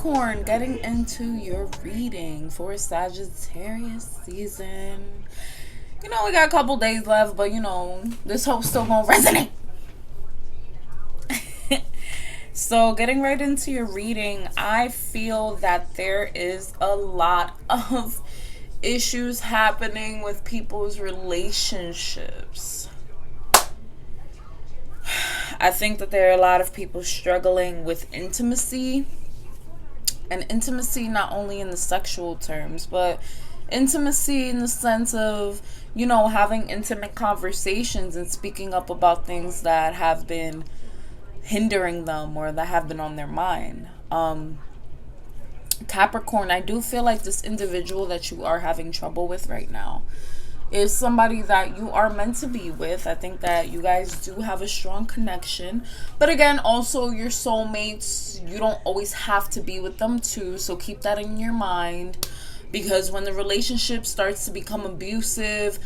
Capricorn, getting into your reading for Sagittarius season. We got a couple days left, but this hope's still gonna resonate. So, getting right into your reading, I feel that there is a lot of issues happening with people's relationships. I think that there are a lot of people struggling with intimacy, and intimacy not only in the sexual terms, but intimacy in the sense of, having intimate conversations and speaking up about things that have been hindering them or that have been on their mind. Capricorn, I do feel like this individual that you are having trouble with right now is somebody that you are meant to be with. I think that you guys do have a strong connection. But again, also your soulmates, you don't always have to be with them too. So keep that in your mind. Because when the relationship starts to become abusive,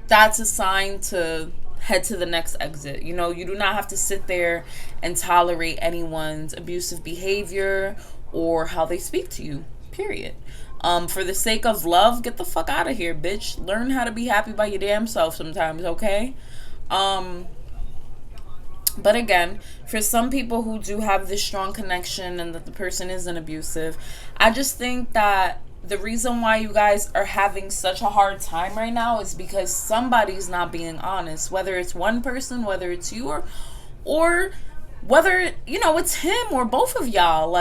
that's a sign to head to the next exit. You do not have to sit there and tolerate anyone's abusive behavior or how they speak to you, period. For the sake of love, get the fuck out of here, bitch. Learn how to be happy by your damn self sometimes, okay? But again, for some people who do have this strong connection and that the person isn't abusive, I just think that the reason why you guys are having such a hard time right now is because somebody's not being honest. Whether it's one person, whether it's you, or whether, it's him or both of y'all.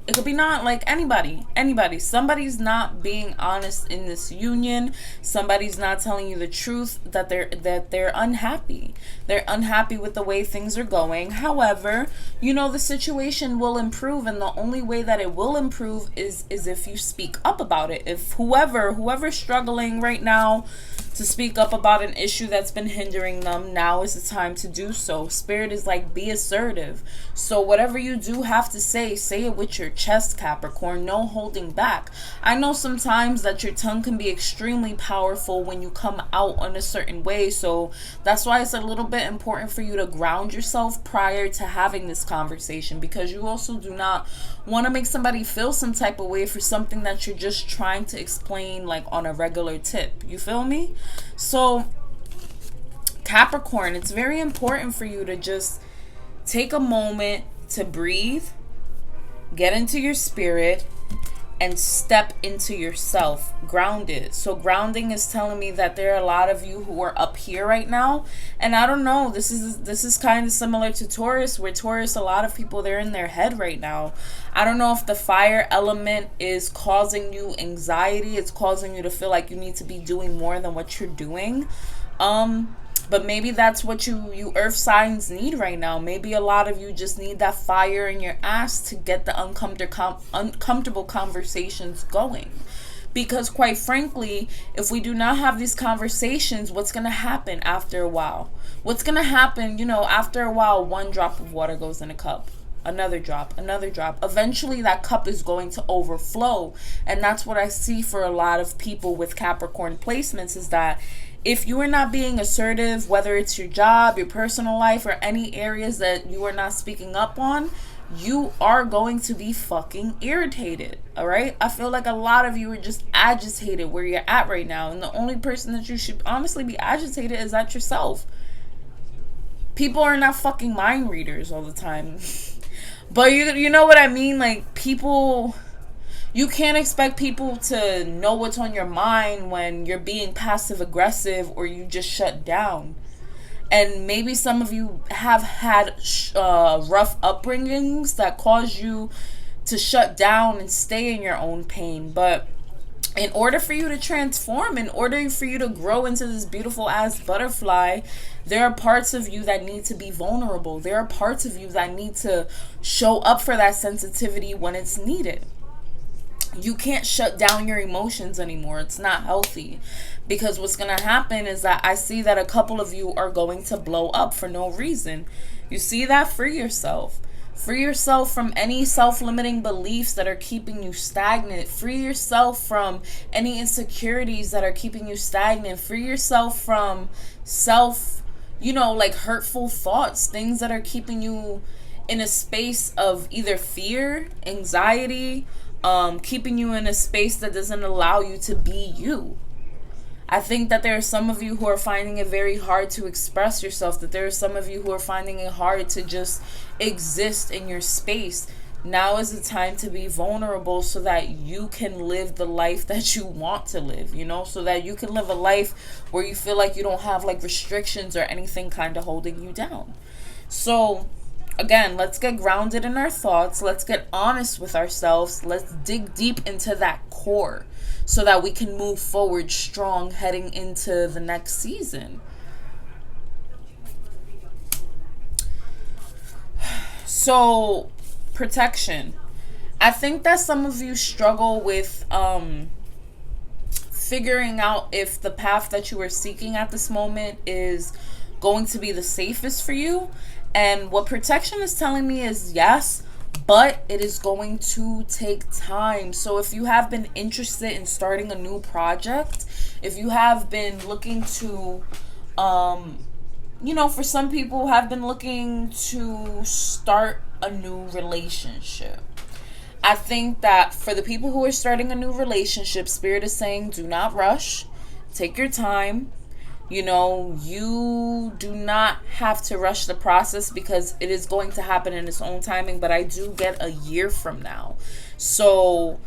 It could be not like anybody. Somebody's not being honest in this union. Somebody's not telling you the truth that they're unhappy. They're unhappy with the way things are going. However, the situation will improve, and the only way that it will improve is if you speak up about it. If whoever's struggling right now to speak up about an issue that's been hindering them, now is the time to do so. Spirit is like, be assertive. So whatever you do have to say it with your chest, Capricorn. No holding back. I know sometimes that your tongue can be extremely powerful when you come out on a certain way. So that's why it's a little bit important for you to ground yourself prior to having this conversation, because you also do not want to make somebody feel some type of way for something that you're just trying to explain like on a regular tip. You feel me? So Capricorn, it's very important for you to just take a moment to breathe, get into your spirit, and step into yourself. Grounded. So grounding is telling me that there are a lot of you who are up here right now, and I don't know, this is kind of similar to Taurus, where Taurus, a lot of people, they're in their head right now. I don't know if the fire element is causing you anxiety. It's causing you to feel like you need to be doing more than what you're doing. But maybe that's what you earth signs need right now. Maybe a lot of you just need that fire in your ass to get the uncomfortable conversations going. Because quite frankly, if we do not have these conversations, what's going to happen after a while? What's going to happen, after a while, one drop of water goes in a cup. Another drop. Eventually that cup is going to overflow. And that's what I see for a lot of people with Capricorn placements, is that if you are not being assertive, whether it's your job, your personal life, or any areas that you are not speaking up on, you are going to be fucking irritated. All right? I feel like a lot of you are just agitated where you're at right now. And the only person that you should honestly be agitated is at yourself. People are not fucking mind readers all the time. But you know what I mean? Like, people, you can't expect people to know what's on your mind when you're being passive aggressive or you just shut down. And maybe some of you have had rough upbringings that cause you to shut down and stay in your own pain. But in order for you to transform, in order for you to grow into this beautiful ass butterfly, there are parts of you that need to be vulnerable. There are parts of you that need to show up for that sensitivity when it's needed. You can't shut down your emotions anymore. It's not healthy. Because what's going to happen is that I see that a couple of you are going to blow up for no reason. You see that? Free yourself. Free yourself from any self-limiting beliefs that are keeping you stagnant. Free yourself from any insecurities that are keeping you stagnant. Free yourself from hurtful thoughts, things that are keeping you in a space of either fear, anxiety, keeping you in a space that doesn't allow you to be you. I think that there are some of you who are finding it very hard to express yourself, that there are some of you who are finding it hard to just exist in your space. Now is the time to be vulnerable so that you can live the life that you want to live, so that you can live a life where you feel like you don't have like restrictions or anything kind of holding you down. So again, let's get grounded in our thoughts. Let's get honest with ourselves. Let's dig deep into that core so that we can move forward strong heading into the next season. So, protection. I think that some of you struggle with figuring out if the path that you are seeking at this moment is going to be the safest for you. And what protection is telling me is yes, but it is going to take time. So if you have been interested in starting a new project, if you have been looking to, for some people have been looking to start a new relationship. I think that for the people who are starting a new relationship, Spirit is saying do not rush. Take your time. You do not have to rush the process because it is going to happen in its own timing, but I do get a year from now. So,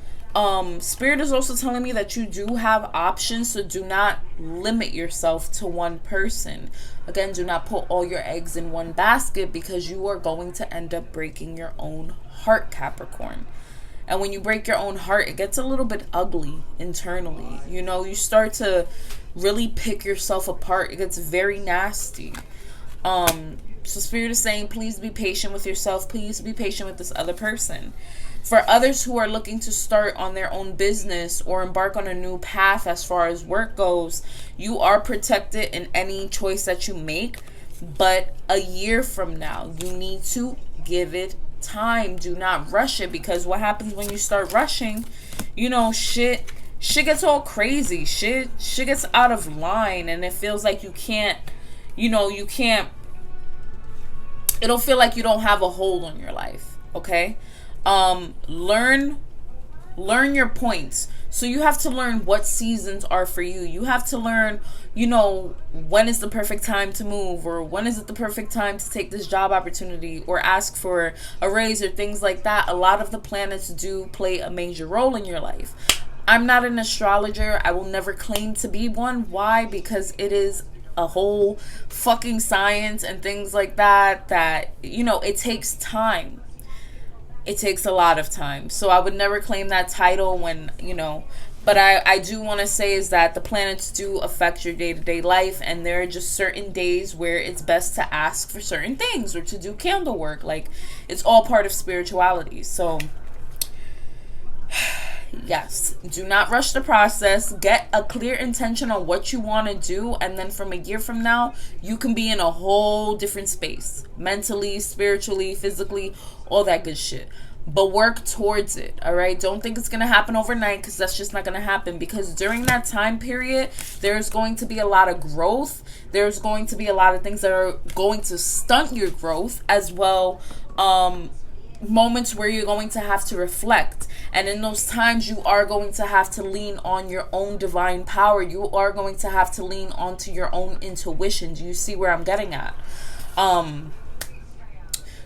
Spirit is also telling me that you do have options, so do not limit yourself to one person. Again, do not put all your eggs in one basket because you are going to end up breaking your own heart, Capricorn. And when you break your own heart, it gets a little bit ugly internally. You start to really pick yourself apart. It gets very nasty. So Spirit is saying, please be patient with yourself. Please be patient with this other person. For others who are looking to start on their own business or embark on a new path as far as work goes, you are protected in any choice that you make. But a year from now, you need to give it time. Do not rush it, because what happens when you start rushing, shit gets all crazy. Shit gets out of line, and it feels like you can't. It'll feel like you don't have a hold on your life. Okay, learn your points. So you have to learn what seasons are for you. You have to learn, when is the perfect time to move, or when is it the perfect time to take this job opportunity or ask for a raise or things like that. A lot of the planets do play a major role in your life. I'm not an astrologer. I will never claim to be one. Why? Because it is a whole fucking science and things like that, it takes time. It takes a lot of time. So I would never claim that title but I do want to say is that the planets do affect your day-to-day life, and there are just certain days where it's best to ask for certain things or to do candle work. Like, it's all part of spirituality. So yes, do not rush the process. Get a clear intention on what you want to do, and then from a year from now, you can be in a whole different space, mentally, spiritually, physically, all that good shit. But work towards it, all right? Don't think it's going to happen overnight, because that's just not going to happen. Because during that time period, there's going to be a lot of growth. There's going to be a lot of things that are going to stunt your growth as well. Moments where you're going to have to reflect. And in those times, you are going to have to lean on your own divine power. You are going to have to lean onto your own intuition. Do you see where I'm getting at?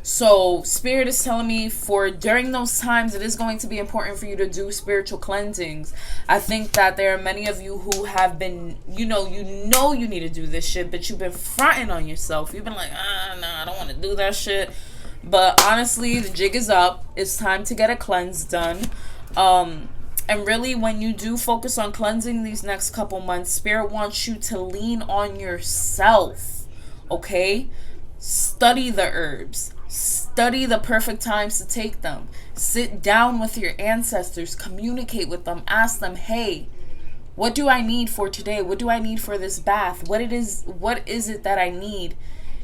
So Spirit is telling me for during those times, it is going to be important for you to do spiritual cleansings. I think that there are many of you who have been, you need to do this shit, but you've been fronting on yourself. You've been like, nah, I don't want to do that shit. But honestly, the jig is up. It's time to get a cleanse done. And really, when you do focus on cleansing these next couple months, Spirit wants you to lean on yourself. Okay? Study the herbs. Study the perfect times to take them. Sit down with your ancestors. Communicate with them. Ask them, hey, what do I need for today? What do I need for this bath? What is it that I need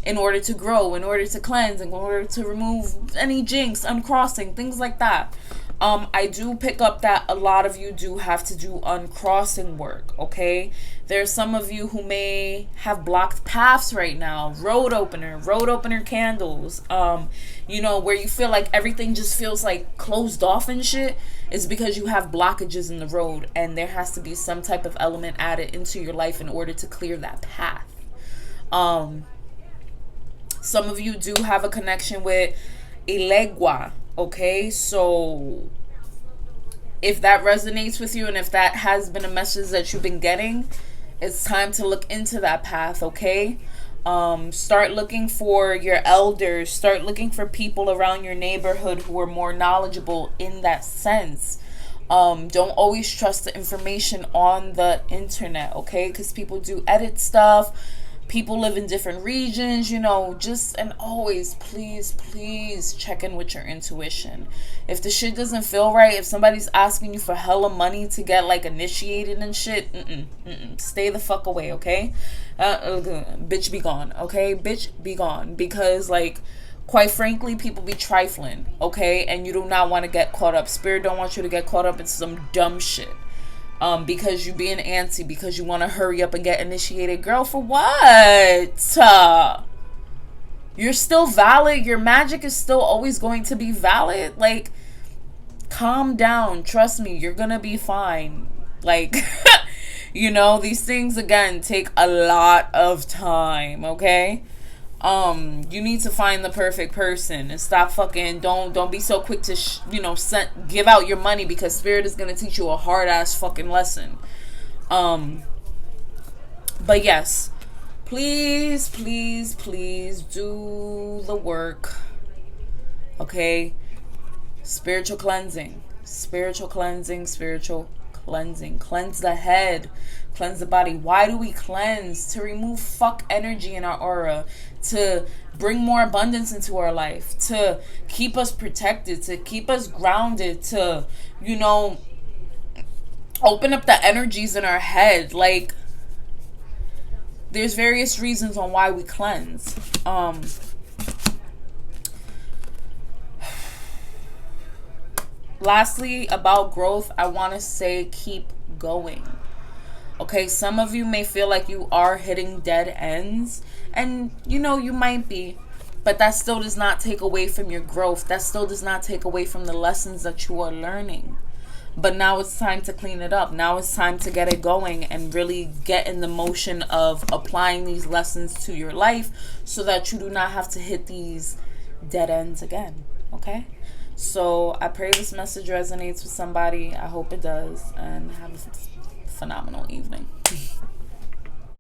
in order to grow, in order to cleanse, in order to remove any jinx, uncrossing, things like that. I do pick up that a lot of you do have to do uncrossing work, okay? There's some of you who may have blocked paths right now. Road opener candles. Where you feel like everything just feels like closed off and shit, is because you have blockages in the road, and there has to be some type of element added into your life in order to clear that path. Some of you do have a connection with Elegua, okay? So if that resonates with you, and if that has been a message that you've been getting, it's time to look into that path, okay? Start looking for your elders. Start looking for people around your neighborhood who are more knowledgeable in that sense. Don't always trust the information on the internet, okay? Because people do edit stuff. People live in different regions, and always, please check in with your intuition. If the shit doesn't feel right, if somebody's asking you for hella money to get like initiated and shit, stay the fuck away, okay? Bitch be gone, okay? Bitch be gone. Because like, quite frankly, people be trifling, okay? And you do not want to get caught up. Spirit don't want you to get caught up in some dumb shit. Because you being antsy, because you want to hurry up and get initiated. Girl, for what? You're still valid. Your magic is still always going to be valid. Like, calm down. Trust me, you're going to be fine. Like, these things, again, take a lot of time, okay? You need to find the perfect person and stop fucking, don't be so quick to give out your money, because spirit is going to teach you a hard ass fucking lesson. But yes, please do the work, okay? Spiritual cleansing. Cleanse the head, cleanse the body. Why do we cleanse? To remove fuck energy in our aura, to bring more abundance into our life, to keep us protected, to keep us grounded, to open up the energies in our head. Like, there's various reasons on why we cleanse. Lastly, about growth, I want to say keep going. Okay, some of you may feel like you are hitting dead ends, and you might be, but that still does not take away from your growth. That still does not take away from the lessons that you are learning. But now it's time to clean it up. Now it's time to get it going and really get in the motion of applying these lessons to your life, so that you do not have to hit these dead ends again. Okay? So I pray this message resonates with somebody. I hope it does. And have a phenomenal evening.